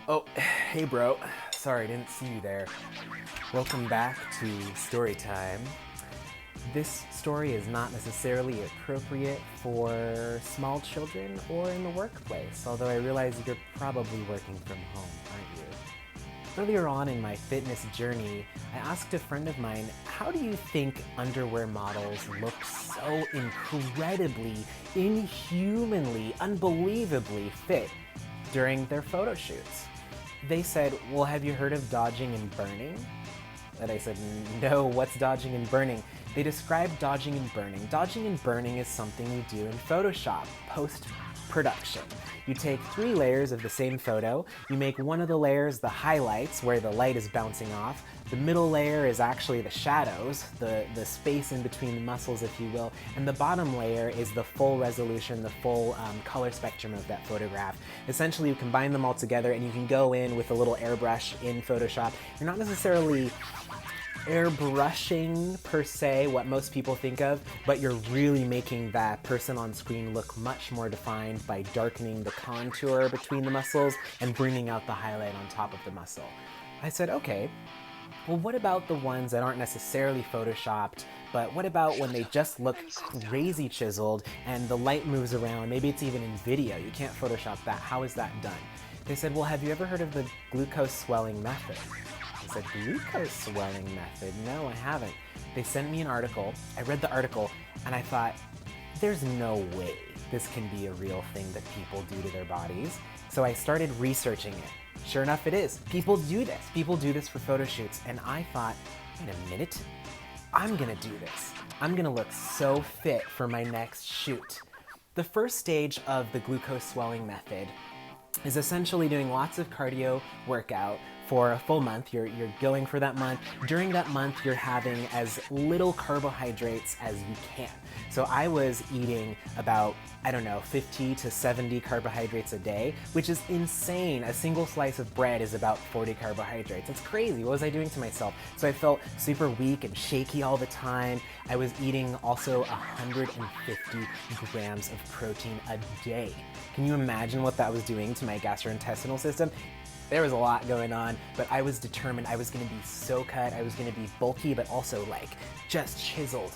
Oh, hey bro. Sorry, I didn't see you there. Welcome back to story time. This story is not necessarily appropriate for small children or in the workplace, although I realize you're probably working from home, aren't you? Earlier on in my fitness journey, I asked a friend of mine, how do you think underwear models look so incredibly, inhumanly, unbelievably fit during their photo shoots? They said, well, have you heard of dodging and burning? And I said, no, what's dodging and burning? They described dodging and burning. Dodging and burning is something you do in Photoshop post-production. You take 3 layers of the same photo, you make one of the layers the highlights where the light is bouncing off, the middle layer is actually the shadows, the space in between the muscles, if you will, and the bottom layer is the full resolution, the full color spectrum of that photograph. Essentially, you combine them all together and you can go in with a little airbrush in Photoshop. You're not necessarily airbrushing per se, what most people think of, but you're really making that person on screen look much more defined by darkening the contour between the muscles and bringing out the highlight on top of the muscle. I said, okay, well, what about the ones that aren't necessarily photoshopped, but what about when they just look crazy chiseled and the light moves around? Maybe it's even in video. You can't Photoshop that. How is that done? They said, well, have you ever heard of the glucose swelling method? I said, glucose swelling method? No, I haven't. They sent me an article. I read the article and I thought, there's no way this can be a real thing that people do to their bodies. So I started researching it. Sure enough, it is. People do this. People do this for photo shoots. And I thought, wait a minute, I'm gonna do this. I'm gonna look so fit for my next shoot. The first stage of the glucose swelling method is essentially doing lots of cardio workout for a full month. You're going for that month. During that month, you're having as little carbohydrates as you can. So I was eating about, 50 to 70 carbohydrates a day, which is insane. A single slice of bread is about 40 carbohydrates. It's crazy. What was I doing to myself? So I felt super weak and shaky all the time. I was eating also 150 grams of protein a day. Can you imagine what that was doing to my gastrointestinal system? There was a lot going on, but I was determined. I was gonna be so cut, I was gonna be bulky, but also like just chiseled.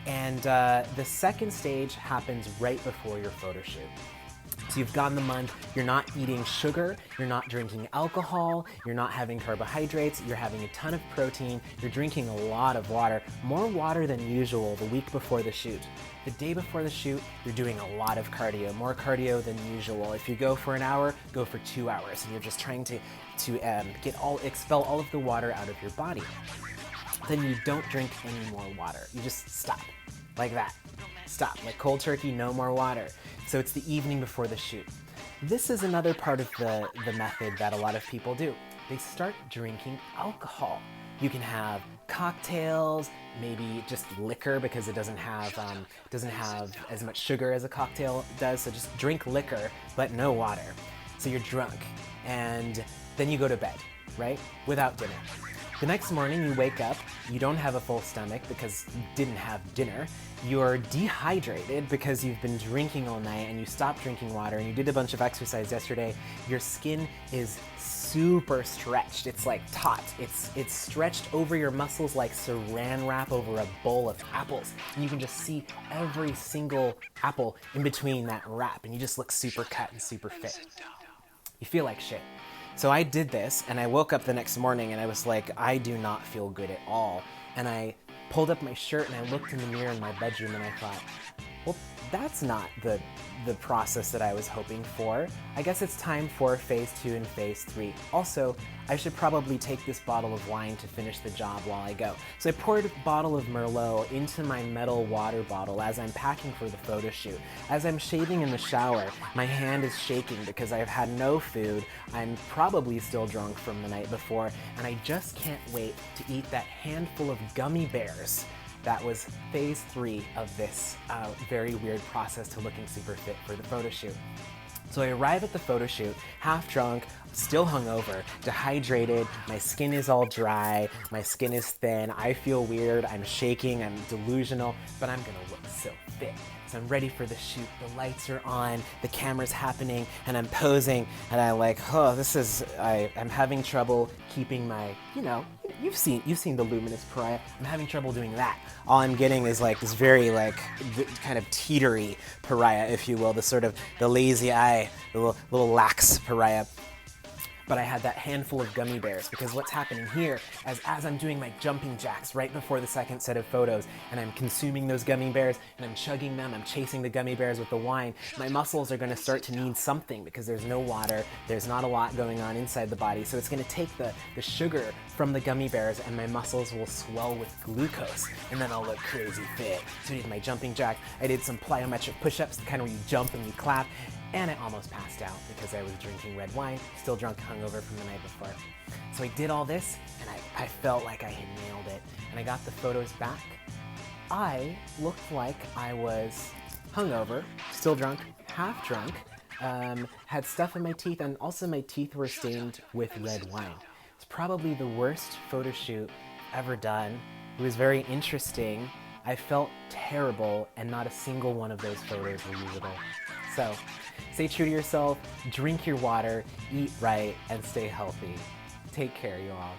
And the second stage happens right before your photo shoot. So you've gone the month, you're not eating sugar, you're not drinking alcohol, you're not having carbohydrates, you're having a ton of protein, you're drinking a lot of water, more water than usual the week before the shoot. The day before the shoot, you're doing a lot of cardio, more cardio than usual. If you go for an hour, go for 2 hours, and you're just trying to expel all of the water out of your body. Then you don't drink any more water. You just stop, like that. Stop, like cold turkey, no more water. So it's the evening before the shoot. This is another part of the method that a lot of people do. They start drinking alcohol. You can have cocktails, maybe just liquor because it doesn't have as much sugar as a cocktail does. So just drink liquor, but no water. So you're drunk, and then you go to bed, right? Without dinner. The next morning you wake up, you don't have a full stomach because you didn't have dinner. You're dehydrated because you've been drinking all night and you stopped drinking water and you did a bunch of exercise yesterday. Your skin is super stretched. It's like taut. It's stretched over your muscles like saran wrap over a bowl of apples. And you can just see every single apple in between that wrap and you just look super cut and super fit. You feel like shit. So I did this and I woke up the next morning and I was like, I do not feel good at all. And I pulled up my shirt and I looked in the mirror in my bedroom and I thought, well, that's not the process that I was hoping for. I guess it's time for phase 2 and phase 3. Also, I should probably take this bottle of wine to finish the job while I go. So I poured a bottle of Merlot into my metal water bottle as I'm packing for the photo shoot. As I'm shaving in the shower, my hand is shaking because I've had no food. I'm probably still drunk from the night before, and I just can't wait to eat that handful of gummy bears. That was phase 3 of this very weird process to looking super fit for the photo shoot. So I arrive at the photo shoot, half drunk, still hungover, dehydrated, my skin is all dry, my skin is thin, I feel weird, I'm shaking, I'm delusional, but I'm gonna look so fit. So I'm ready for the shoot, the lights are on, the camera's happening, and I'm posing, and I'm like, oh, I'm having trouble keeping my, you've seen the luminous pariah. I'm having trouble doing that. All I'm getting is like this very kind of teetery pariah, if you will, the lazy eye, the little lax pariah. But I had that handful of gummy bears, because what's happening here as I'm doing my jumping jacks right before the second set of photos, and I'm consuming those gummy bears and I'm chugging them, I'm chasing the gummy bears with the wine, my muscles are gonna start to need something because there's no water, there's not a lot going on inside the body, so it's gonna take the sugar from the gummy bears and my muscles will swell with glucose, and then I'll look crazy fit. So I did my jumping jack, I did some plyometric push-ups, the kind where you jump and you clap, and I almost passed out because I was drinking red wine, still drunk, hungover from the night before. So I did all this, and I felt like I had nailed it, and I got the photos back. I looked like I was hungover, still drunk, half drunk, had stuff in my teeth, and also my teeth were stained with red wine. It's probably the worst photo shoot ever done. It was very interesting. I felt terrible, and not a single one of those photos were usable. So, stay true to yourself, drink your water, eat right, and stay healthy. Take care, you all.